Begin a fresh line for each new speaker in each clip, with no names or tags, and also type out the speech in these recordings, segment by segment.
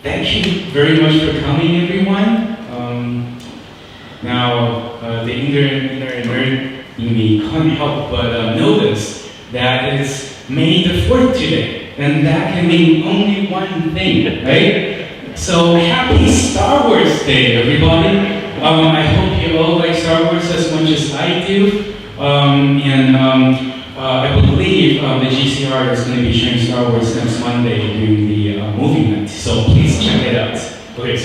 Thank you very much for coming, everyone. Now, the inner nerd in me can't help but notice that it's May the 4th today, and that can mean only one thing, right? So, happy Star Wars Day, everybody. I hope you all like Star Wars as much as I do. I believe the GCR is going to be showing Star Wars next Monday during the movie night, so please check it out. Okay,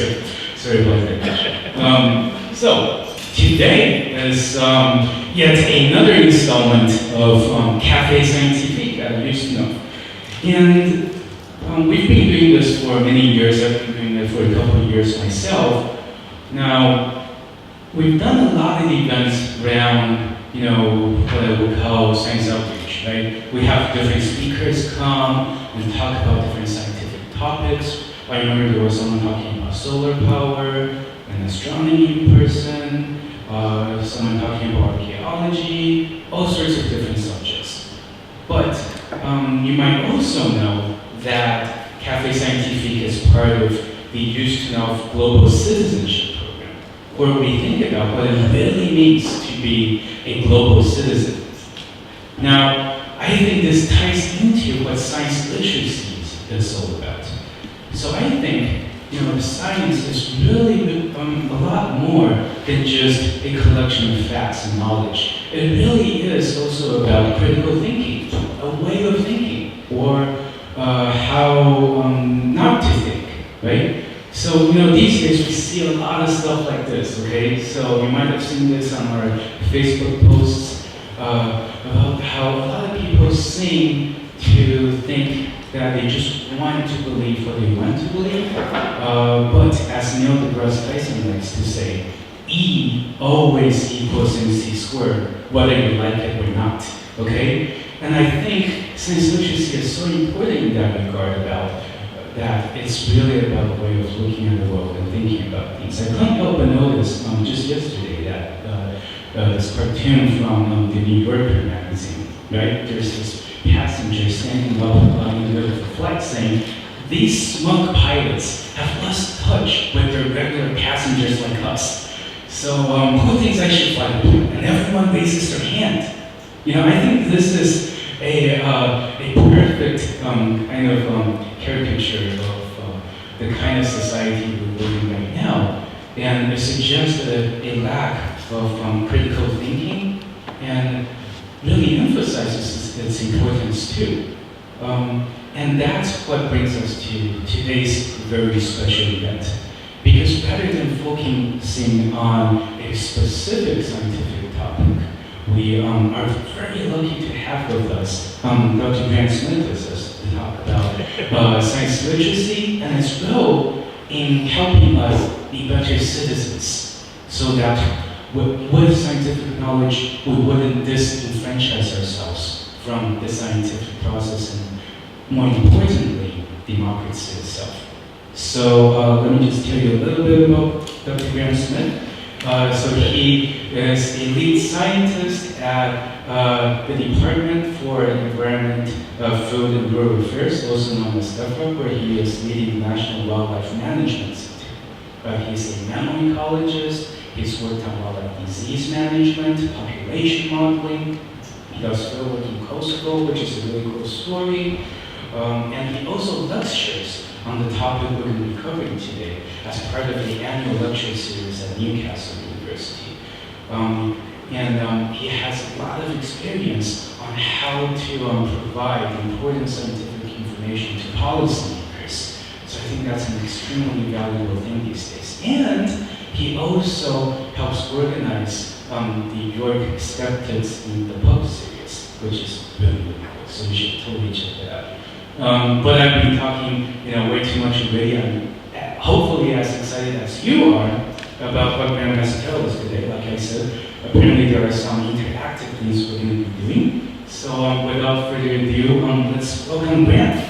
sorry about that. So, today is yet another installment of Cafe Scientifique that I used to know. And we've been doing this for many years. I've been doing it for a couple of years myself. Now, we've done a lot of events around, what I would call science outreach, right? We have different speakers come and talk about different scientific topics. I remember there was someone talking about solar power, an astronomy person, someone talking about archaeology, all sorts of different subjects. But you might also know that Cafe Scientifique is part of the Used to Know Global Citizenship Program, where we think about what it really means to be a global citizen. Now, I think this ties into what science literacy is all about. So I think, science is really a lot more than just a collection of facts and knowledge. It really is also about critical thinking, a way of thinking, or how not to think, right? So, these days we see a lot of stuff like this, okay? So you might have seen this on our Facebook posts about how a lot of people seem to think that they just want to believe what they want to believe. But as Neil deGrasse Tyson likes to say, E always equals MC squared, whether you like it or not, okay? And I think science literacy is so important in that regard about that it's really about a way of looking at the world and thinking about things. I couldn't help but notice just yesterday that this cartoon from the New Yorker magazine, right? There's this passenger standing up in the middle of the flight saying, these smug pilots have lost touch with their regular passengers like us. So who thinks I should fly the plane? And everyone raises their hand. I think this is a perfect kind of caricature of the kind of society we're living right now. And it suggests a lack of critical thinking and really emphasizes its importance too. And that's what brings us to today's very special event. Because rather than focusing on a specific scientific topic, we are very lucky to have with us Dr. Grant Smith with us to talk about science literacy and its role in helping us be better citizens, so that with scientific knowledge we wouldn't disenfranchise ourselves from the scientific process and, more importantly, democracy itself. So let me just tell you a little bit about Dr. Grant Smith. So he is a lead scientist at the Department for Environment, Food and Rural Affairs, also known as Defra, where he is leading the National Wildlife Management Center. He's a mammal ecologist. He's worked on wildlife disease management, population modeling. He does fieldwork in Kosovo, which is a really cool story. And he also lectures on the topic we're going to be covering today as part of the annual lecture series at Newcastle University. He has a lot of experience on how to provide important scientific information to policymakers. So I think that's an extremely valuable thing these days. And he also helps organize the York Skeptics in the Pub series, which is really, really cool. So you should totally check it out. But I've been talking, way too much already. I'm hopefully as excited as you are about what Grant has to tell us today. Like I said, apparently there are some interactive things we're going to be doing. So without further ado, let's welcome Grant.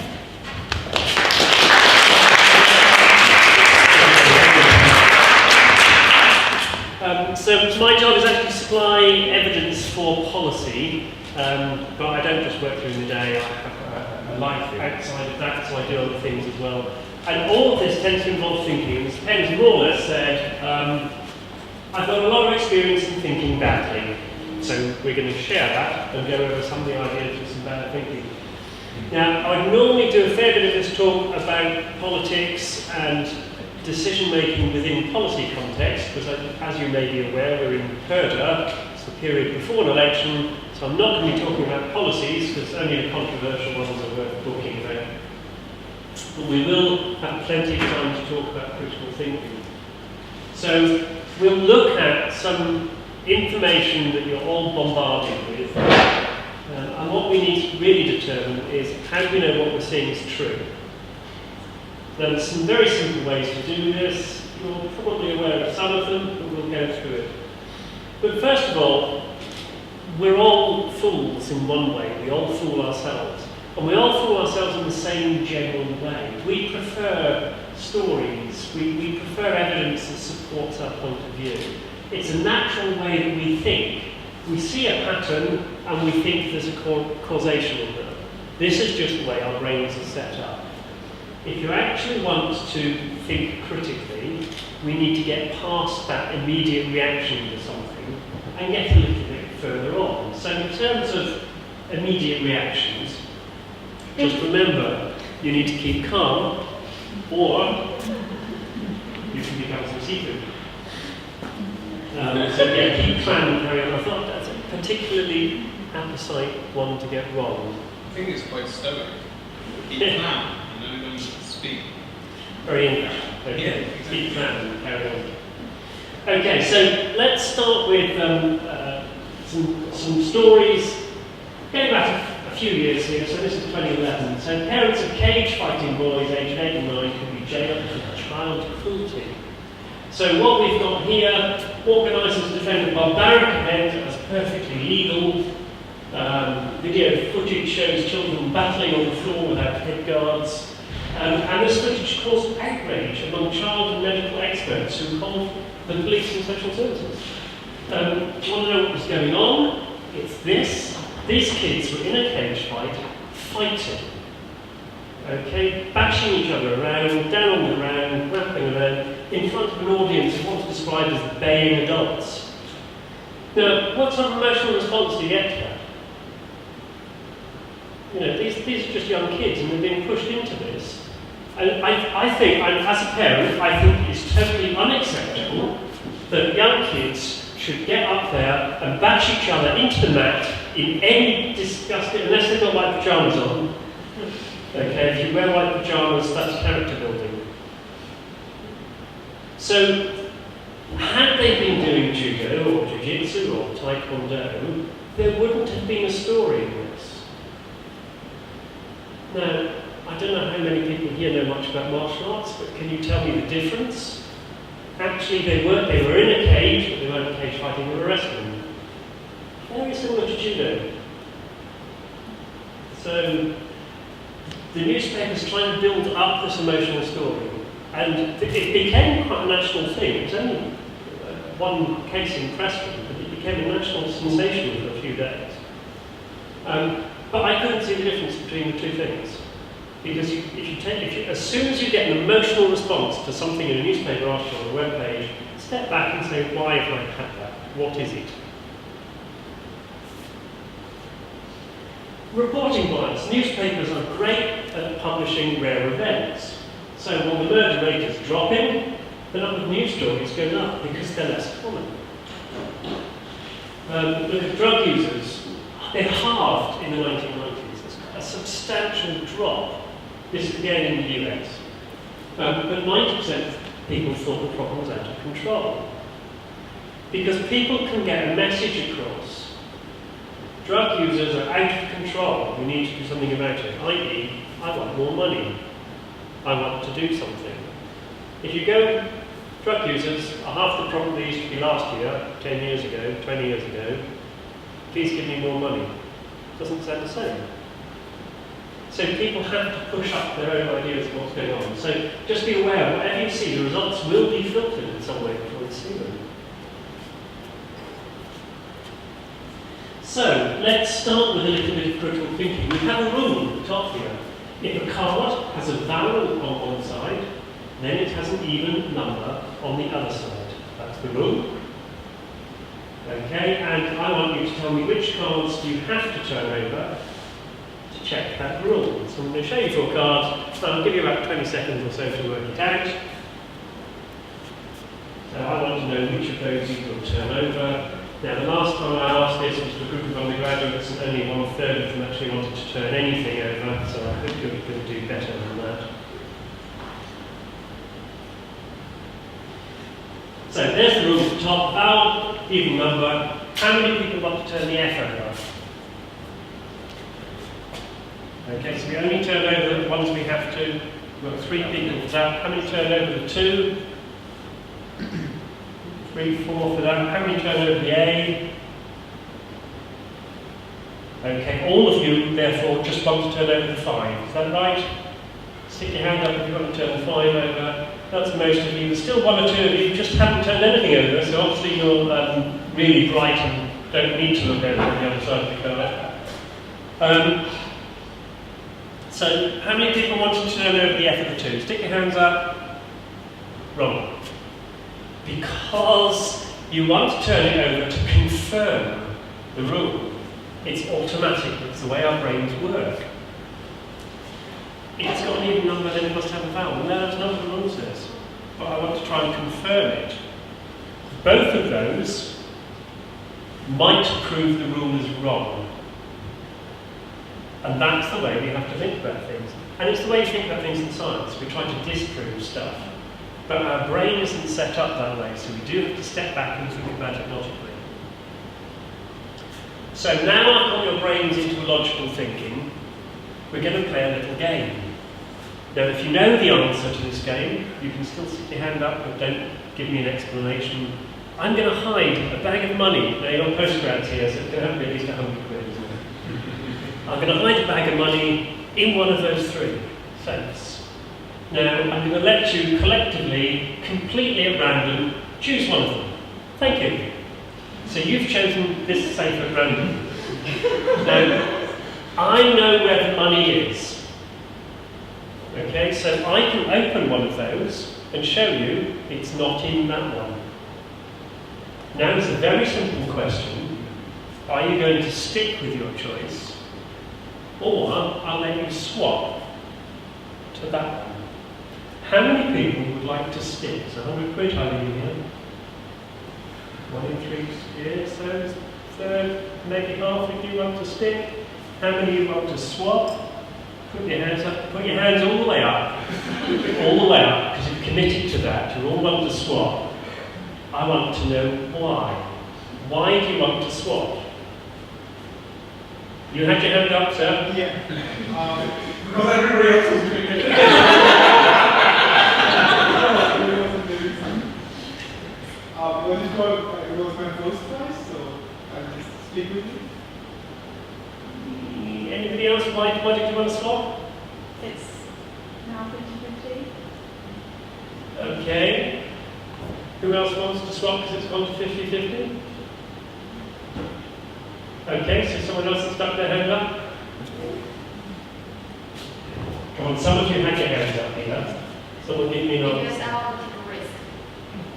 So my job is actually to supply evidence for policy, but I don't just work during the day. I have a life outside of that, so I do other things as well. And all of this tends to involve thinking. And Penn's more or less said, I've got a lot of experience in thinking badly. So we're going to share that and go over some of the ideas of some bad thinking. Now, I would normally do a fair bit of this talk about politics and decision-making within policy context, because as you may be aware, we're in PERDA, it's the period before an election, so I'm not going to be talking about policies, because only the controversial ones are worth talking about. But we will have plenty of time to talk about critical thinking. So we'll look at some information that you're all bombarded with, and what we need to really determine is how do we know what we're seeing is true. Now, there's some very simple ways to do this. You're probably aware of some of them, but we'll go through it. But first of all, we're all fools in one way. We all fool ourselves. And we all fool ourselves in the same general way. We prefer stories. We prefer evidence that supports our point of view. It's a natural way that we think. We see a pattern and we think there's a causation in that. This is just the way our brains are set up. If you actually want to think critically, we need to get past that immediate reaction to something and get a little bit further on. So in terms of immediate reactions, just remember, you need to keep calm, or you can become some seafood. So yeah, keep calm and carry on. I thought that's a particularly apposite one to get wrong.
I think it's quite stoic. Keep calm, you know, don't speak.
Very English. Okay,
Yeah, exactly.
Keep calm and carry on. Okay, so let's start with some stories. Going back a few years here, so this is 2011. So parents of cage-fighting boys aged 8 and 9 can be jailed for child cruelty. So what we've got here, organisers defend a barbaric event as perfectly legal. Video footage shows children battling on the floor without head guards. And this footage caused outrage among child and medical experts who called the police and social services. Do you want to know what was going on? It's this. These kids were in a cage fight, fighting. Okay, bashing each other around, down on the ground, ramping around, in front of an audience of what's described as baying adults. Now, what sort of emotional response do you get to that? You know, these are just young kids and they're being pushed into this. And I think, as a parent, I think it's totally unacceptable that young kids should get up there and bash each other into the mat in any disgusting, unless they've got white pyjamas on. Okay, if you wear white pyjamas, that's character building. So, had they been doing judo or jiu-jitsu or taekwondo, there wouldn't have been a story in this. Now, I don't know how many people here know much about martial arts, but can you tell me the difference? Actually, they were in a cage, but they weren't cage fighting, they were wrestling. Very similar to judo. So, the newspapers trying to build up this emotional story, and it became quite a national thing. It was only one case in Preston, but it became a national sensation for a few days. But I couldn't see the difference between the two things. Because as soon as you get an emotional response to something in a newspaper article or a web page, step back and say, why have I had that? What is it? Reporting bias. Newspapers are great at publishing rare events. So when the murder rate is dropping, the number of news stories goes up because they're less common. Look at drug users. They halved in the 1990s. It's a substantial drop. This is again in the US. But 90% of people thought the problem was out of control. Because people can get a message across. Drug users are out of control. We need to do something about it. I.e., I want more money. I want to do something. If you go, drug users are half the problem they used to be last year, 10 years ago, 20 years ago. Please give me more money. Doesn't sound the same. So people have to push up their own ideas of what's going on. So just be aware, whatever you see, the results will be filtered in some way before you see them. So let's start with a little bit of critical thinking. We have a rule at the top here. If a card has a vowel on one side, then it has an even number on the other side. That's the rule. Okay, and I want you to tell me which cards you have to turn over to check that rule. So I'm going to show you 4 cards, and I'll give you about 20 seconds or so to work it out. So I want to know which of those you will turn over. Now, the last time I asked this was for a group of undergraduates, and only 1/3 of them actually wanted to turn anything over, so I hope you're going to do better than that. So there's the rule at the top, vowel, even number. How many people want to turn the F over? Okay, so we only turn over the ones we have to. We've got 3 people for that. How many turn over the 2? 3, 4 for that. How many turn over the A? Okay, all of you, therefore, just want to turn over the 5. Is that right? Stick your hand up if you want to turn the 5 over. That's most of you. There's still 1 or 2 of you who just haven't turned anything over, so obviously you're really bright and don't need to look over on the other side of the card. So, how many people want to turn over the F of the 2? Stick your hands up. Wrong. Because you want to turn it over to confirm the rule. It's automatic. It's the way our brains work. It's got an even number, then it must have a vowel. No, that's not what the rule says. But I want to try and confirm it. Both of those might prove the rule is wrong. And that's the way we have to think about things. And it's the way you think about things in science. We try to disprove stuff. But our brain isn't set up that way, so we do have to step back and think about it logically. So now I've got your brains into logical thinking, we're going to play a little game. Now, if you know the answer to this game, you can still stick your hand up, but don't give me an explanation. I'm going to hide a bag of money. Now, you're postgrads here, so it's going to have to be at least 100 quid, isn't it? I'm going to hide a bag of money in one of those 3. Thanks. Now, I'm going to let you collectively, completely at random, choose one of them. Thank you. So you've chosen this safe at random. Now, I know where the money is. Okay, so I can open one of those and show you it's not in that one. Now it's a very simple question. Are you going to stick with your choice? Or I'll let you swap to that one. How many people would like to stick? It's 100 quid, I leave here. 1 in 3 years, so third, maybe half if you want to stick. How many you want to swap? Put your hands up. Put your hands all the way up. All the way up, because you've committed to that. You all want to swap. I want to know why. Why do you want to swap? You had your hand up, sir?
Yeah. Because everybody else was doing it. It was my first try, so I'll just stick with it.
Anybody else? Why did you want to swap?
It's now 50-50.
Okay. Who else wants to swap because it's gone to 50-50? Okay, so someone else has stuck their hand up? Come on, some of you had your hands up here. Someone give me an answer.
Because I want to take a risk.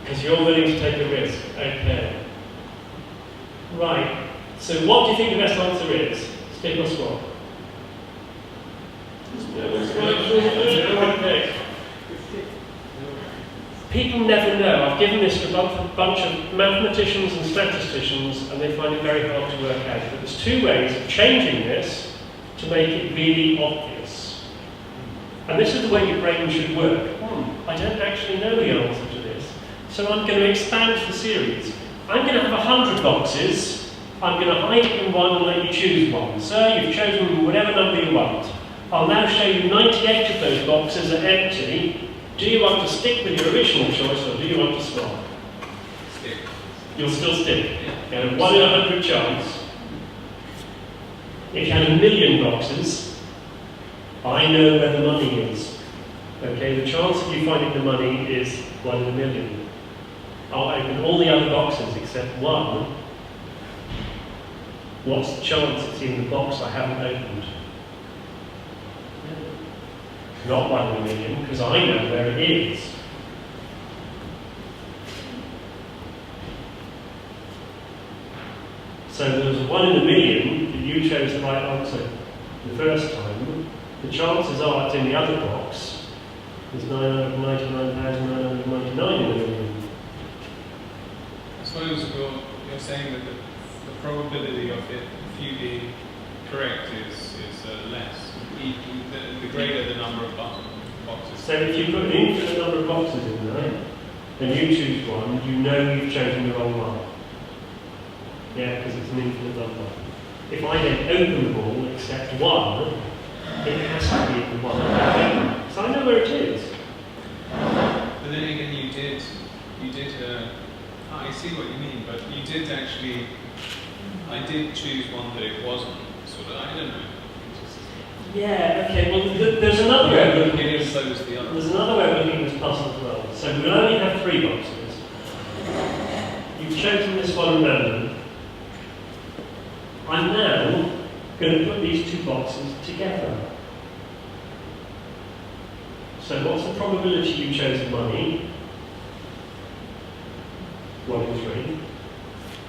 Because you're willing to take a risk. Okay. Right. So what do you think the best answer is? Stick or swap? Okay. People never know. I've given this to a bunch of mathematicians and statisticians, and they find it very hard to work out. But there's 2 ways of changing this to make it really obvious. And this is the way your brain should work. I don't actually know the answer to this, so I'm going to expand the series. I'm going to have 100 boxes. I'm going to hide it in one and let you choose one. Sir, you've chosen whatever number you want. I'll now show you 98 of those boxes are empty. Do you want to stick with your original choice, or do you want to swap?
Stick.
You'll still stick. You have a 1 in 100 chance. If you had 1,000,000 boxes, I know where the money is. Okay, the chance of you finding the money is 1 in 1,000,000. I'll open all the other boxes except one. What's the chance it's in the box I haven't opened? not 1 in a million, because I know where it is. So there was a 1 in a million that you chose the right answer the first time. The chances are it's in the other box. There's 999,999 in a million.
I suppose you're saying that the probability of it, if you being correct, is less. The greater the number of boxes.
So if you put an infinite number of boxes in there, and you choose one, you know you've chosen the wrong one. Yeah, because it's an infinite number. If I then open the ball except one, it has to be the one. So I know where it is.
But then again, you did. I see what you mean, but you did actually. I did choose one that it wasn't. Sort of. I don't know.
Yeah. Okay. Well, there's another way of looking at
Maybe
this.
so was the other.
There's another way of looking at this puzzle as well. So we'll only have 3 boxes. You've chosen this one random. I'm now going to put these 2 boxes together. So what's the probability you chose money? 1 in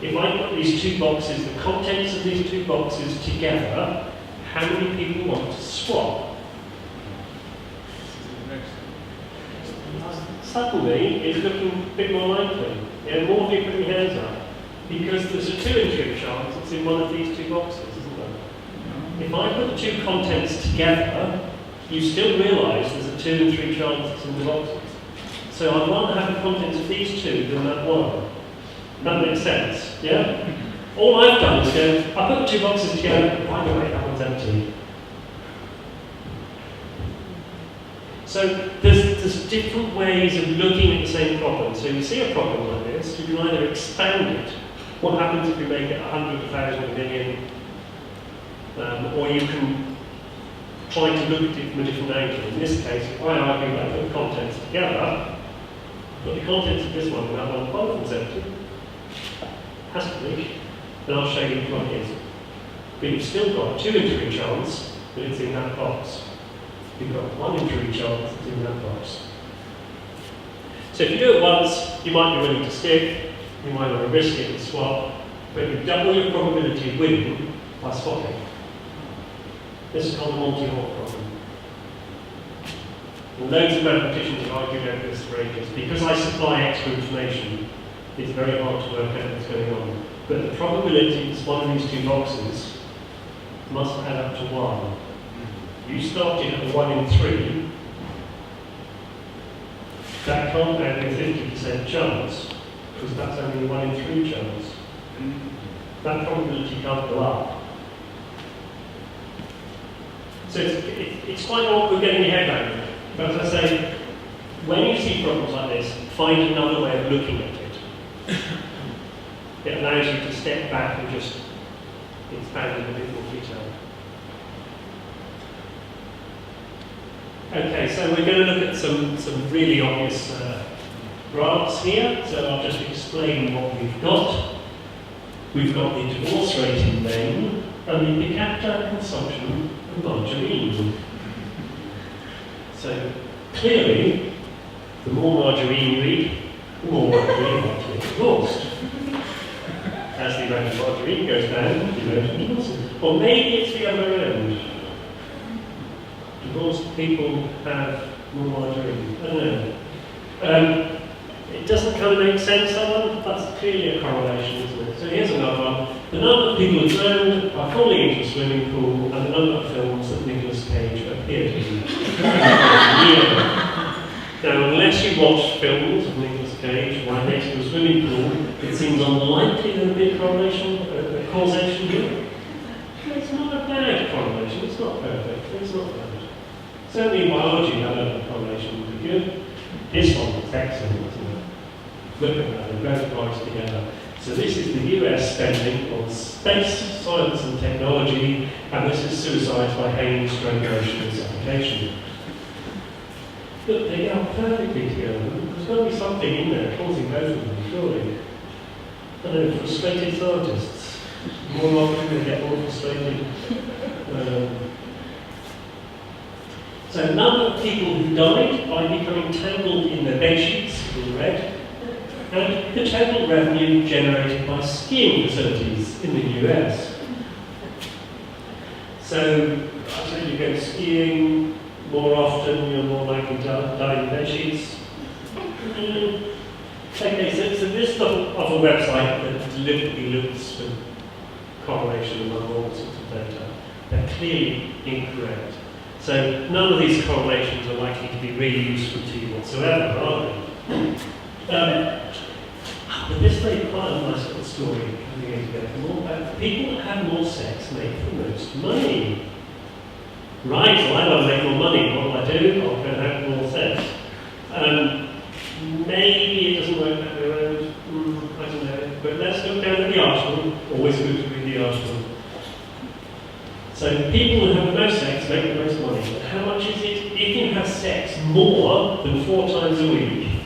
3. If I put these 2 boxes, the contents of these 2 boxes together, how many people want to swap? Suddenly, it's looking a bit more likely. Yeah, more people putting their hands up. Because there's a 2 in 3 chance it's in one of these 2 boxes, isn't there? If I put the 2 contents together, you still realise there's a 2 in 3 chance it's in the boxes. So I'd rather have the contents of these 2 than that one. That makes sense, yeah? All I've done is go, I put the 2 boxes together, by the way, that one's empty. So there's different ways of looking at the same problem. So you see a problem like this, you can either expand it. What happens if you make it 100, 1,000, a million? Or you can try to look at it from a different angle. In this case, if I argue that I put the contents together, but the contents of this one and that one, both of them's empty. Has to be. Then I'll show you what it is. But you've still got a 2 in 3 chance that it's in that box. You've got 1 in 3 chance it's in that box. So if you do it once, you might be willing to stick, you might want to risk it and swap, but you double your probability of winning by swapping. This is called the multi-hole problem. And loads of mathematicians have argued over this for ages. Because I supply extra information, it's very hard to work out what's going on. But the probability that one of these 2 boxes must add up to 1. You started at a 1 in 3. That can't add a 50% chance, because that's only a 1 in 3 chance. That probability can't go up. So it's quite awkward getting your head around it. But as I say, when you see problems like this, find another way of looking at it. It allows you to step back and just expand in a bit more detail. Okay, so we're going to look at some really obvious graphs here. So I'll just explain what we've got. We've got the divorce rate in Maine and the per capita consumption of margarine. So clearly, the more margarine you eat, the more likely you are to get divorced. As the amount of margarine goes down, the amount of divorces. Or maybe it's the other way around. Divorced people have more margarine. I don't know. It doesn't kind of make sense, that's clearly a correlation, isn't it? So here's another one. The number of people drowned by falling into a swimming pool and the number of films that Nicolas Cage appeared in. Now, unless you watch films of Nicolas Cage right next to a swimming pool, it seems unlikely there'd be a correlation, a causation here. It's not a bad correlation, it's not perfect, it's not bad. Certainly in biology, that level of correlation would be good. This one is excellent, isn't it? Look at that, they're both rise together. So this is the US spending on space, science and technology, and this is suicides by hanging, strangulation and suffocation. Look, they go perfectly together. There's got to be something in there causing both of them, surely. I know, frustrated scientists. More often they get more frustrated. So a number of people who died by becoming tangled in their bedsheets in red, and the total revenue generated by skiing facilities in the US. So, I say you go skiing more often, you're more likely to die in bedsheets. Okay, so this is of a website that deliberately looks for correlation among all sorts of data. They're clearly incorrect. So none of these correlations are likely to be really useful to you whatsoever, are they? But this made quite a nice little story coming together. More about people that have more sex make the most money. Right, well I want to make more money. What do? I'll go and have more sex. Maybe it doesn't work that way around. I don't know. But let's look down at the article. Always good to read the article. So people who have the most sex make the most money. But how much is it? If you have sex more than 4 times a week,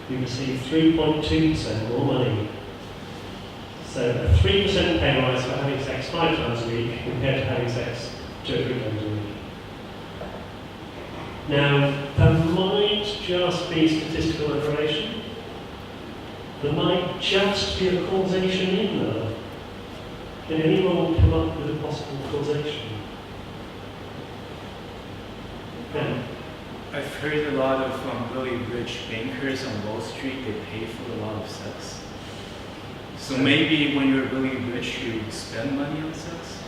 you receive 3.2% more money. So a 3% pay rise for having sex 5 times a week compared to having sex 2 or 3 times a week. Now, there might just be statistical information. There might just be a causation in there. Can anyone come up with a possible causation? Yeah.
I've heard a lot of really rich bankers on Wall Street, they pay for a lot of sex. So maybe when you're really rich, you spend money on sex?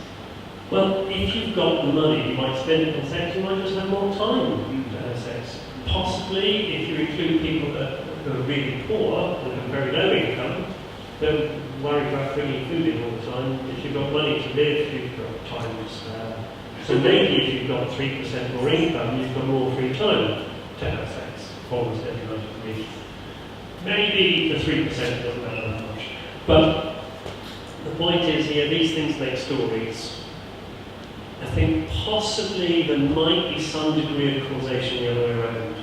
Well, if you've got the money, you might spend it on sex, you might just have more time to have sex. Possibly, if you include people that who are really poor and have very low income, don't worry about bringing food in all the time. If you've got money to live, you've got time to spare. So maybe if you've got 3% more income, you've got more free time to have sex, almost every night of the week. Maybe the 3% doesn't matter that much. But the point is here, these things make stories. I think possibly there might be some degree of causation the other way around.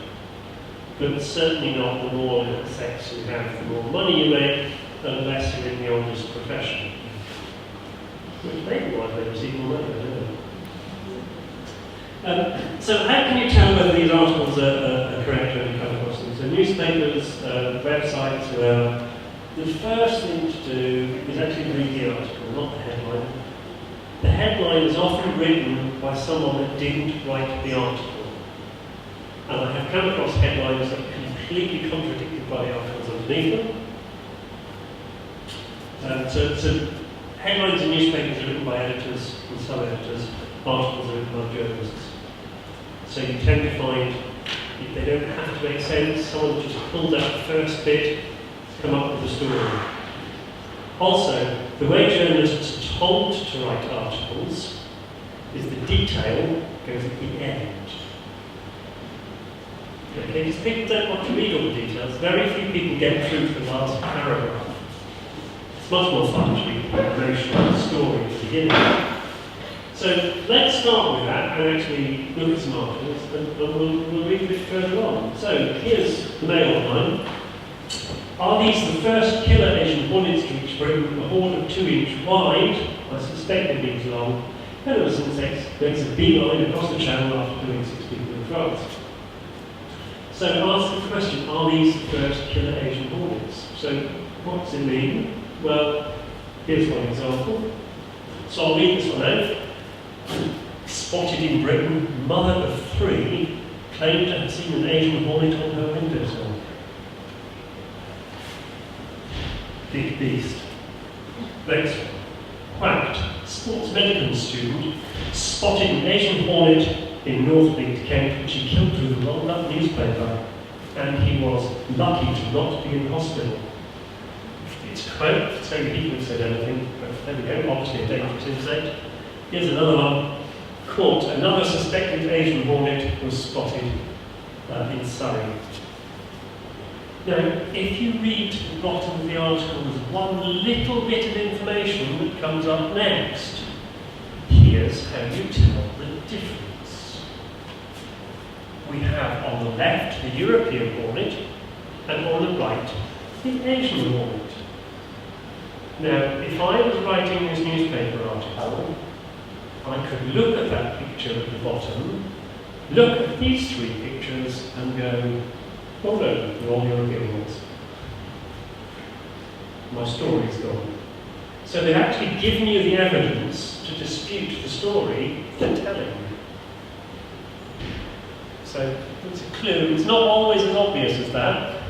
But certainly not the more sex you have, the more money you make, unless you're in the oldest profession. Which maybe why they receive more money, I don't know. So how can you tell whether these articles are correct when you come across them? So newspapers, websites, the first thing to do is actually read the article, not the headline. The headline is often written by someone that didn't write the article. And I have come across headlines that are completely contradicted by the articles underneath them. So headlines in newspapers are written by editors and sub-editors, articles are written by journalists. So you tend to find if they don't have to make sense, someone just pulled out the first bit to come up with a story. Also, the way journalists are told to write articles is the detail goes at the end. Okay, because people don't want to read all the details. Very few people get through to the last paragraph. It's much more fun to read the emotional story at the beginning. So let's start with that and actually look at some articles, and we'll read a bit further on. So here's the mail headline. Are these the first killer Asian hornets to reach Britain? A horn of 2-inch wide, I suspect it means long, and ever since makes a beeline across the channel after doing 6 people in France. So ask the question, are these the first killer Asian hornets? So what does it mean? Well, here's one example. So I'll read this one out. Spotted in Britain, mother of 3 claimed to have seen an Asian hornet on her windowsill. Big beast. Next one. Quacked. Sports medicine student spotted an Asian hornet in Northleet, Kent, which he killed through the rolled up newspaper, and he was lucky to not be in hospital. It's a quote, so he could have said anything, but there we go, obviously a dangerous insect. Here's another one. Caught. Another suspected Asian hornet was spotted in Surrey. Now, if you read to the bottom of the article, there's one little bit of information that comes up next. Here's how you tell the difference. We have on the left the European hornet, and on the right the Asian hornet. Now, if I was writing this newspaper article, I could look at that picture at the bottom look at these three pictures and go, oh no, they're all European ones. My story's gone. So they've actually given you the evidence to dispute the story they're telling. So it's a clue. It's not always as obvious as that,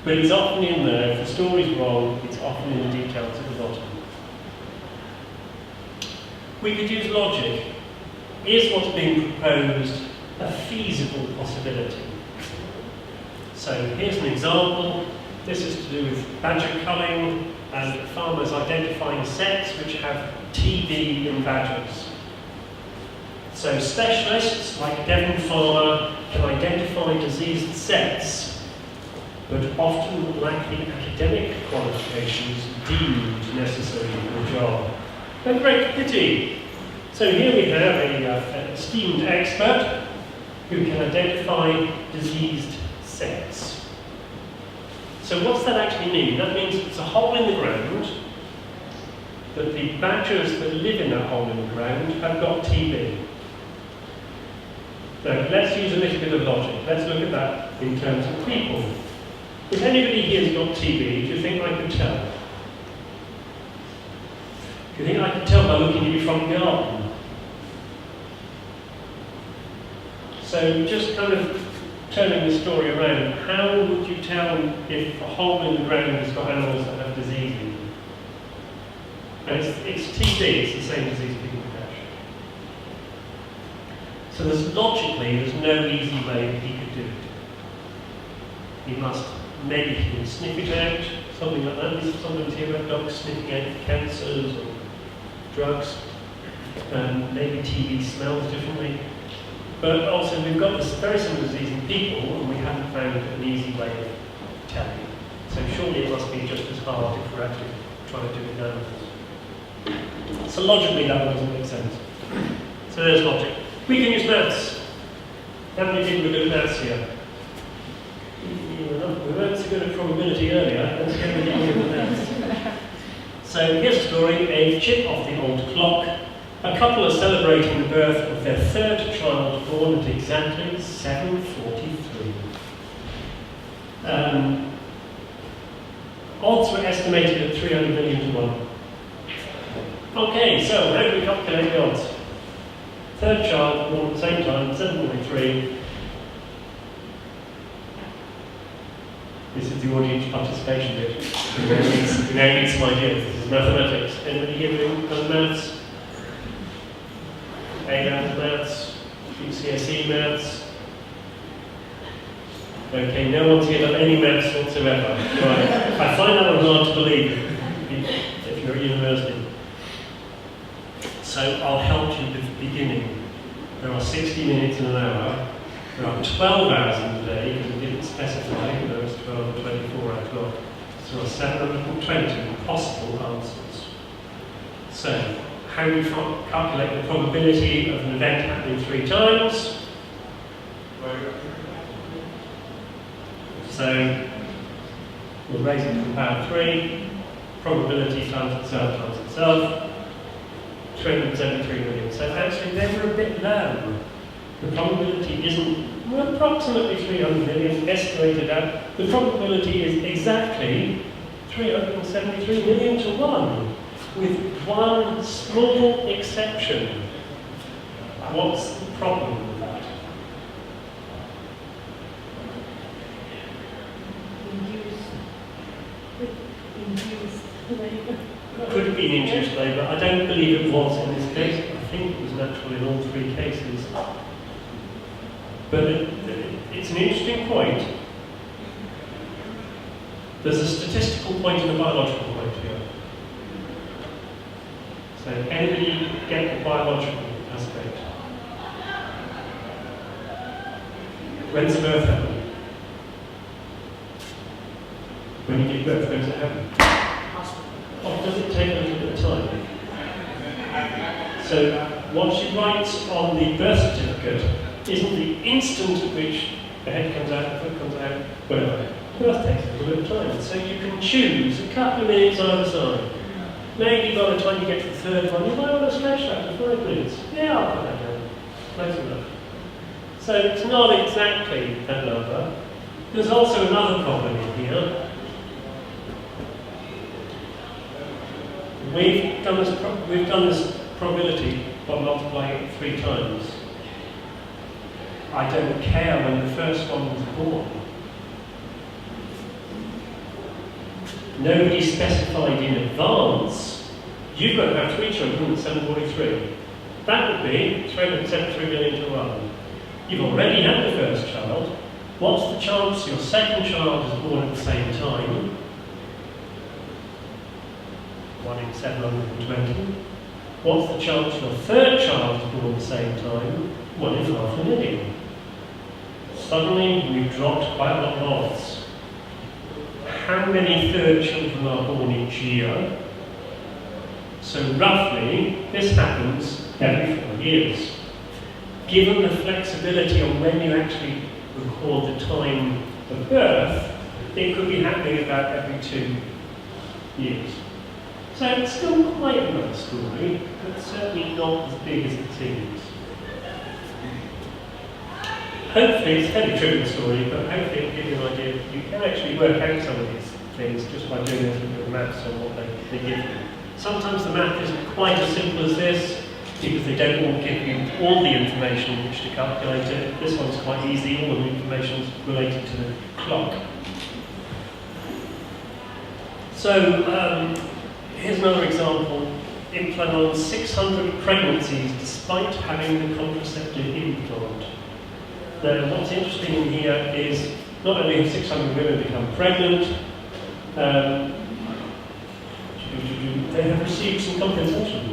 but it's often in there. If the story's wrong, it's often in the details at the bottom. We could use logic. Is what's being proposed a feasible possibility? So here's an example. This is to do with badger culling and farmers identifying sets which have TB in badgers. So specialists like a Devon farmer can identify diseased sets, but often lack the academic qualifications deemed necessary for the job. A great pity. So here we have an esteemed expert who can identify diseased sets. So what's that actually mean? That means it's a hole in the ground, that the badgers that live in that hole in the ground have got TB. Now, let's use a little bit of logic. Let's look at that in terms of people. If anybody here has got TB, do you think I could tell? Do you think I could tell by looking at your front garden? So just kind of turning the story around, how would you tell if a hole in the ground has got animals that have disease in them? And it's TB, it's the same disease people catch. So there's no easy way he could do it. He must, maybe he can sniff it out, something like that. There's sometimes hear about dogs sniffing out cancers or drugs. Maybe TB smells differently. But also we've got this very similar disease in people and we haven't found an easy way of telling. So surely it must be just as hard if we're actually trying to do it in animals. So logically that doesn't make sense. So there's logic. We can use maths. How many people are good at maths here? We weren't so good at probability earlier. Let's get a bit good at maths. So here's a story, a chip off the old clock. A couple are celebrating the birth of their third child, born at exactly 7:43. Odds were estimated at 300 million to 1. Okay, so how do we calculate the odds? Third child, born at the same time, 7:43. This is the audience participation bit. We now need some ideas. This is mathematics. Anybody here doing maths? A-level maths, GCSE maths. Okay, no one's here done any maths whatsoever. Right. I find that one hard to believe if you're at university. So I'll help you with the beginning. There are 60 minutes in an hour. There are 12 hours in the day, because it didn't specify whether it's 12 or 24 hour clock. So there are 720 possible answers. So, how do we calculate the probability of an event happening 3 times? So, we'll raise it from power 3, probability times itself, 273 million. So actually they were a bit low. The probability isn't, well, approximately 300 million estimated out. The probability is exactly 373 million to 1. With one small exception. What's the problem with that? Could have been induced labour. I don't believe it was in this case. I think it was natural in all 3 cases. But it's an interesting point. There's a statistical point and a biological point here. So anybody get the biological aspect? When's the birth happen? When you give birth, when does it happen? Oh, does it take a little bit of time? So what she writes on the birth certificate isn't the instant at which the head comes out, the foot comes out, whatever. Birth takes a little bit of time. So you can choose a couple of minutes either side. Maybe by the time you get to the third one, you might want to stretch that to 5 minutes. Yeah, I'll put that down. Close enough. So it's not exactly that number. There's also another problem in here. We've done this probability by multiplying it 3 times. I don't care when the first one was born. Nobody specified in advance, you've got to have 3 children at 743. That would be 373 million to 1. You've already had the first child. What's the chance your second child is born at the same time? 1 in 720. What's the chance your third child is born at the same time? 1 in 500,000. Suddenly we've dropped quite a lot of odds. How many third children are born each year? So roughly, this happens every 4 years. Given the flexibility on when you actually record the time of birth, it could be happening about every 2 years. So it's still quite a nice story, but certainly not as big as it seems. Hopefully, it's a fairly trivial story, but hopefully it'll give you an idea. You can actually work out some of these things just by doing a little bit of maths on what they give you. Sometimes the math isn't quite as simple as this, because they don't all give you all the information in which to calculate it. This one's quite easy, all the information is related to the clock. So, here's another example. Implant on 600 pregnancies despite having the contraceptive implant. Now, what's interesting in here is not only have 600 women become pregnant, they have received some compensation.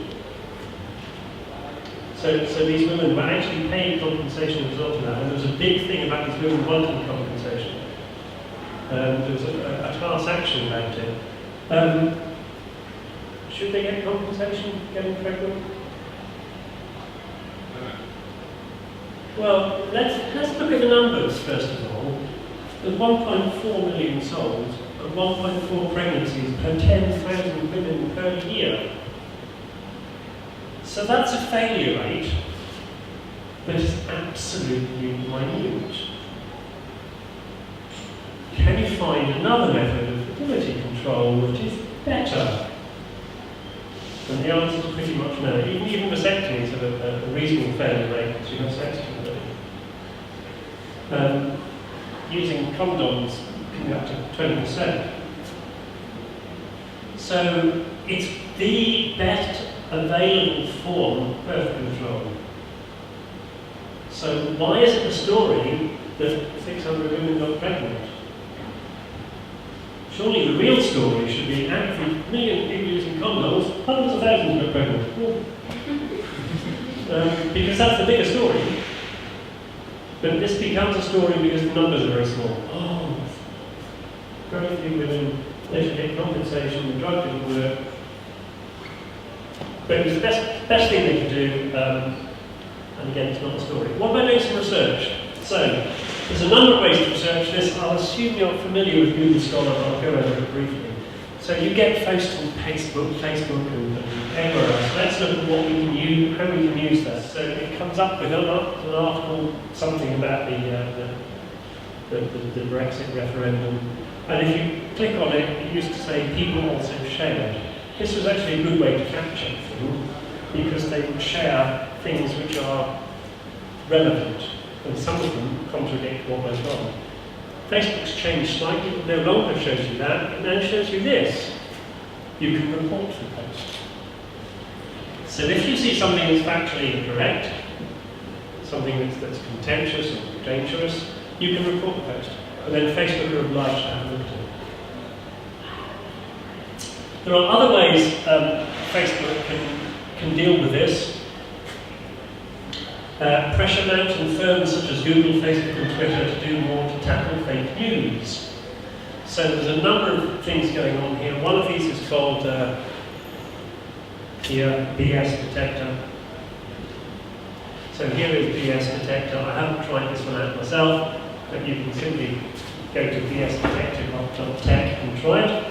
So these women were actually paid compensation as a result of that, and there was a big thing about these women wanting compensation. There was a class action about it. Should they get compensation for getting pregnant? Well, let's look at the numbers first of all. There's 1.4 million sold and 1.4 pregnancies per 10,000 women per year. So that's a failure rate, but it's absolutely minute. Can you find another method of fertility control which is better? And the answer is pretty much no. Even vasectomies have a reasonable failure rate because you have sex too early. Using condoms can be up to 20%. So it's the best available form of birth control. So why is it a story that 600 women got pregnant? Surely the real story should be every million people using condoms, hundreds of thousands got pregnant. Because that's the bigger story. But this becomes a story because the numbers are very small. Oh, very few women, they should get compensation, the drug didn't work. But it was the best thing they could do, and again, it's not a story. What about doing some research? So, there's a number of ways to research this. I'll assume you're familiar with Google Scholar, but I'll go over it briefly. So you get posts on Facebook and everywhere else. Let's look at what we can use, how we can use that. So it comes up with an article, something about the Brexit referendum. And if you click on it, it used to say people also shared. This was actually a good way to fact check things, because they would share things which are relevant, and some of them contradict what went on. Facebook's changed slightly, it no longer shows you that, it now shows you this. You can report the post. So if you see something that's factually incorrect, something that's contentious or dangerous, you can report the post. And then Facebook are obliged to have a look at it. There are other ways Facebook can deal with this. Pressure mount on firms such as Google, Facebook and Twitter to do more to tackle fake news. So there's a number of things going on here. One of these is called BS detector. So here is BS detector. I haven't tried this one out myself, but you can simply go to bsdetector.tech and try it.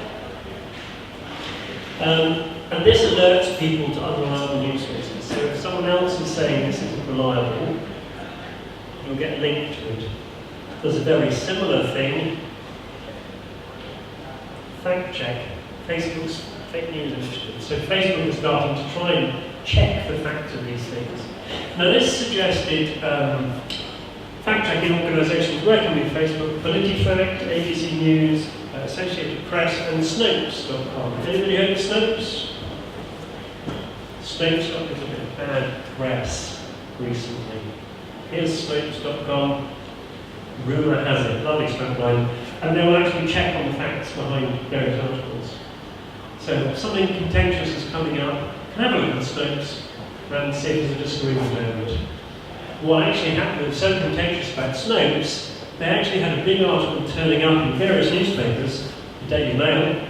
And this alerts people to unreliable news sources. So if someone else is saying this isn't reliable, you'll get a link to it. There's a very similar thing. Fact check. Facebook's fake news initiative. So Facebook is starting to try and check the facts of these things. Now this suggested fact-checking organisations working with Facebook, PolitiFact, ABC News, Associated Press, and Snopes.com. Anybody heard of Snopes? Snopes got a little bit of bad press recently. Here's Snopes.com. Rumour has it, lovely strapline, and they will actually check on the facts behind various articles. So if something contentious is coming up, can have a look at Snopes and see if there's a disagreement over it. What actually happened was so contentious about Snopes, they actually had a big article turning up in various newspapers, the Daily Mail.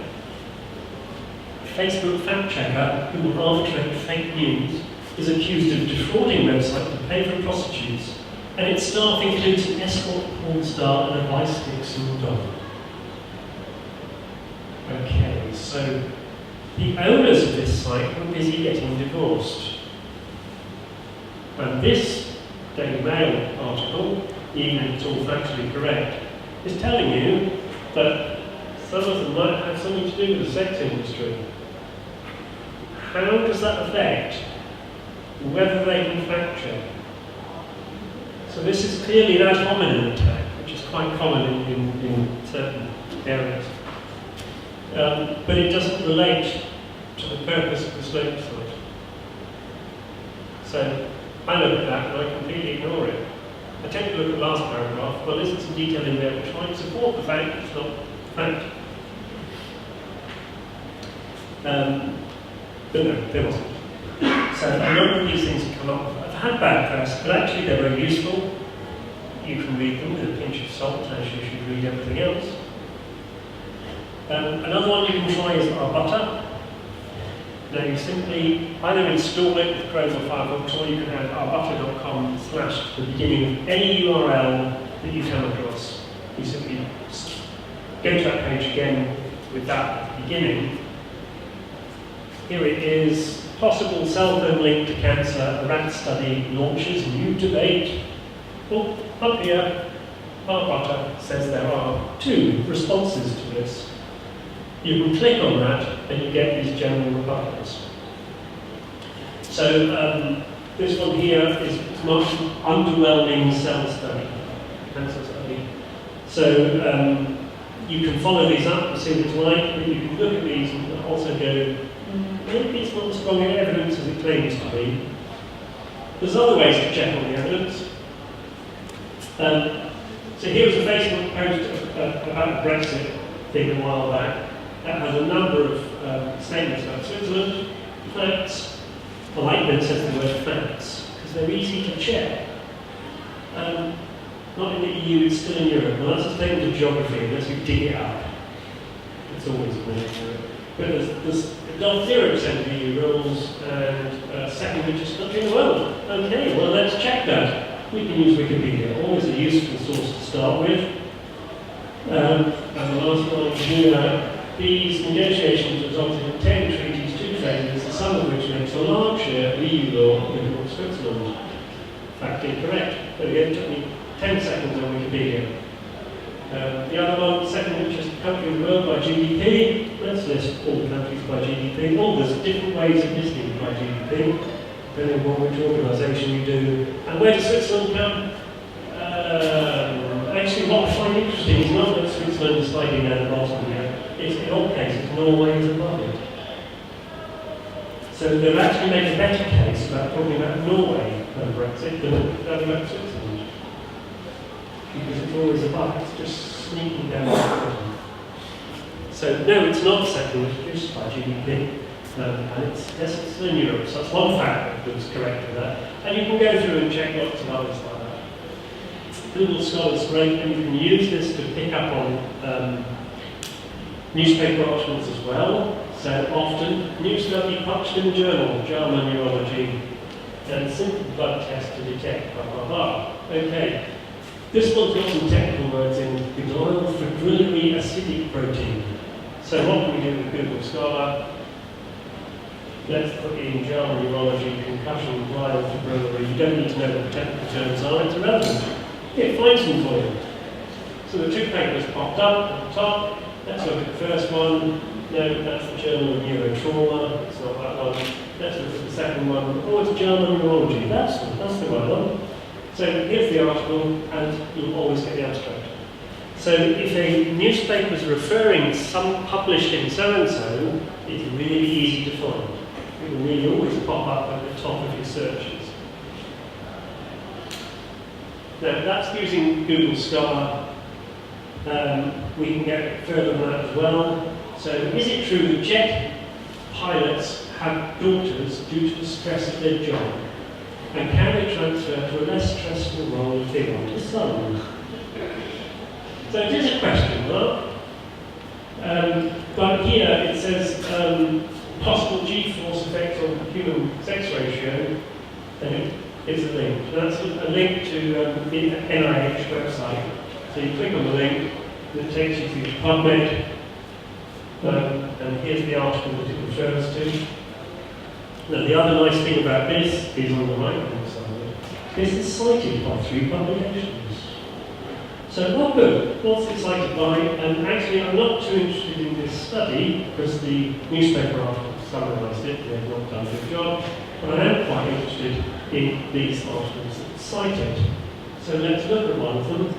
Facebook fact checker who will arbitrate fake news is accused of defrauding website to pay for prostitutes, and its staff includes an escort porn star and a bisexual dog. Okay, so the owners of this site were busy getting divorced. And this Daily Mail article, even if it's all factually correct, is telling you that some of them might have something to do with the sex industry. How does that affect whether they can fact check? So this is clearly an ad hominem attack, which is quite common in certain areas. But it doesn't relate to the purpose of the Snopes site. So I look at that and I completely ignore it. I tend to look at the last paragraph, but there's some detail in there which might support the fact it's not fact. But no, there wasn't. So a number of these things have come up. I've had bad press, but actually they're very useful. You can read them with a pinch of salt, as you should read everything else. Another one you can try is Arbutter. Now you simply either install it with Chrome or Firefox, or you can add arbutter.com/ the beginning of any URL that you come across. You simply go to that page again with that at the beginning. Here it is. Possible cell phone link to cancer. A rat study launches new debate. Well, up here, Arbutter says there are 2 responses to this. You can click on that and you get these general rebuttals. So this one here is much underwhelming cell study, cancer study. So you can follow these up and see what it's like, but you can look at these and also go, maybe it's not as strong evidence as it claims to be. There's other ways to check on the evidence. So here's a Facebook post about the Brexit thing a while back. That has a number of statements about Switzerland, facts. I like that it says the word facts, because they're easy to check. Not in the EU, it's still in Europe. Well, that's a statement of geography, unless you dig it up. It's always a minute. But there's 0% of EU rules, and second richest country in the world. Okay, well, let's check that. We can use Wikipedia, always a useful source to start with. And the last one here. These negotiations resulted in 10 treaties, 2 phases, some of which makes a large share of EU law in Switzerland. Fact incorrect. But again, it took me 10 seconds on Wikipedia. The other one, second richest country in the world by GDP. Let's list all the countries by GDP. Oh, there's different ways of listing by GDP, depending on which organisation you do. And where does Switzerland come? Actually, what I find interesting is not that Switzerland is sliding down the bottom here. It's, in all cases, Norway is above it. So they've actually made a better case about talking about Norway than Brexit than about Switzerland. Because it's always above, it's just sneaking down the bottom. So no, it's not second richest by GDP. And it's still in Europe, so that's one fact that's correct with that. And you can go through and check lots of others like that. Google Scholar's great, and you can use this to pick up on newspaper articles as well. So often, new study published in the journal, JAMA Neurology, and simple blood test to detect, blah, blah, blah. Okay. This one's got some technical words in, glial fibrillary acidic protein. So what can we do with Google Scholar? Let's put in JAMA Neurology, concussion, glial fibrillary. You don't need to know what the technical terms are, it's irrelevant. it finds them for you. So the two papers popped up at the top. Let's look at the first one. No, that's the Journal of Neurotrauma. It's not that one. Let's look at the second one. Oh, it's Journal of Neurology. That's the right one. So here's the article, and you'll always get the abstract. So if a newspaper is referring some published in so-and-so, it's really easy to find. It will really always pop up at the top of your searches. Now, that's using Google Scholar. We can get further than that as well. So, is it true that jet pilots have daughters due to the stress of their job? And can they transfer to a less stressful role if they want a son? So it is a question mark. But here it says possible G-force effect on human sex ratio, and it's a link. That's a link to the NIH website. So you click on the link, and it takes you to PubMed, and here's the article that it refers to. Now the other nice thing about this is on the right-hand side, this is cited by 3 publications. So, oh good, what's it cited by? And actually I'm not too interested in this study, because the newspaper article summarised it, they've not done a good job, but I am quite interested in these articles that cite it. So let's look at one of them.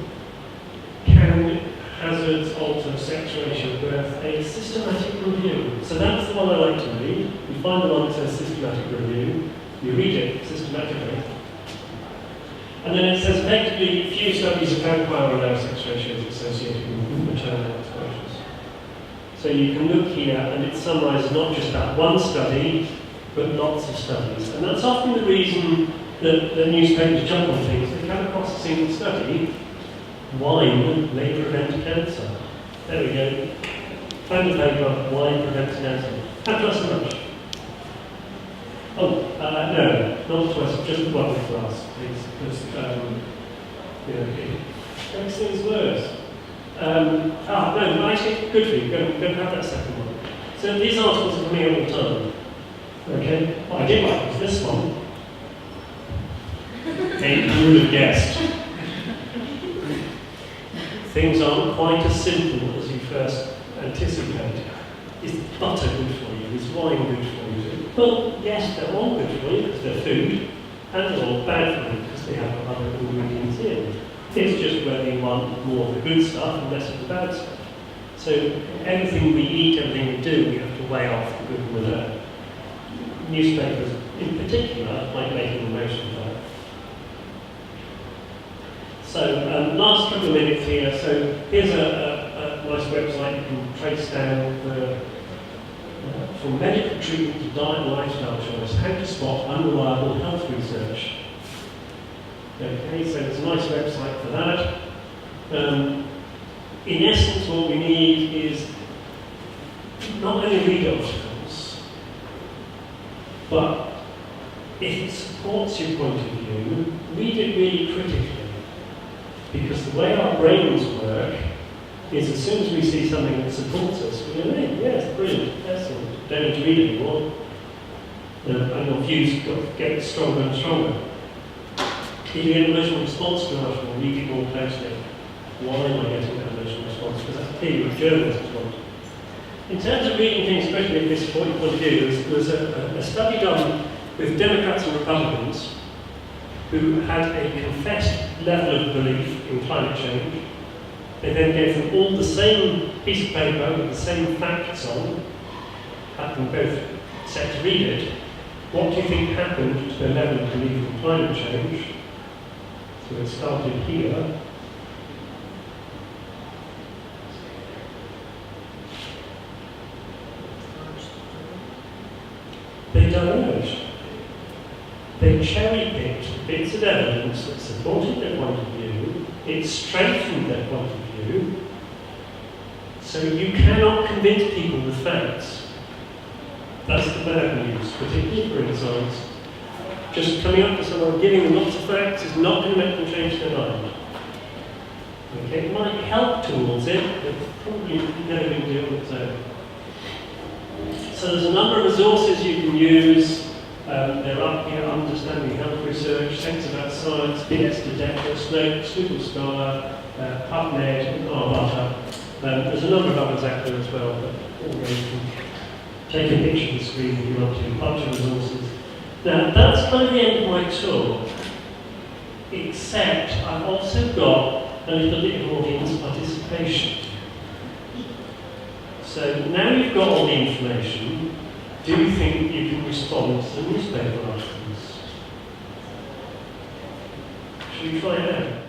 Can hazards alter sex ratio of birth? A systematic review. So that's the one I like to read. You find the one that says systematic review, you read it systematically. And then it says, effectively, few studies have found power allow sex ratios associated with maternal exposures. So you can look here, and it summarises not just that one study, but lots of studies. And that's often the reason that the newspapers jump on things. They come across a single study, wine may prevent cancer. There we go. Found a paper, wine prevents cancer. How close to much? Oh, no, not twice, just one with glass, please. Because, it makes things worse. No, actually, good for you. Go have that second one. So these articles are coming all the time. Okay? What I did like was this one. You would have guessed. Things aren't quite as simple as you first anticipated. Is butter good for you? Is wine good for you? Well, yes, they're all good for you because they're food, and they're all bad for you because they have other ingredients in. It's just whether you want more of the good stuff and less of the bad stuff. So everything we eat, everything we do, we have to weigh off the good and the bad. Newspapers, in particular, like making the most of that. So last couple of minutes here. So here's a nice website you can trace down the from medical treatment to diet and lifestyle choice, how to spot unreliable health research. Okay, so it's a nice website for that. In essence, what we need is not only read articles, but if it supports your point of view, read it really critically. Because the way our brains work is as soon as we see something that supports us, we go, hey, yes, brilliant, excellent, don't need to read anymore. And your views get stronger and stronger. If you get an emotional response to an article, read it more closely. Why am I getting that emotional response? Because that's clearly what journalists want. In terms of reading things, especially at this point of view, there was a study done with Democrats and Republicans who had a confessed level of belief in climate change. They then gave them all the same piece of paper with the same facts on, had them both set to read it. What do you think happened to their level of belief in climate change? So it started here. They diverged. They cherry-picked bits of evidence that supported their point of view. It strengthened their point of view. So you cannot convince people with facts. That's the bad news, particularly for insights. Just coming up to someone, giving them lots of facts is not going to make them change their mind. Okay, it might help towards it, but probably never going to do on its own. So there's a number of resources you can use. They're up here, Understanding Health Research, Sense About Science, PS to Defra, Snopes, Google Scholar, PubMed, and Armata. There's a number of others out there as well, but you can take a picture of the screen if you want to, a bunch of resources. Now, that's kind of the end of my talk, except I've also got a little bit of audience participation. So now you've got all the information, do you think you can respond to the newspaper articles? Should we find out?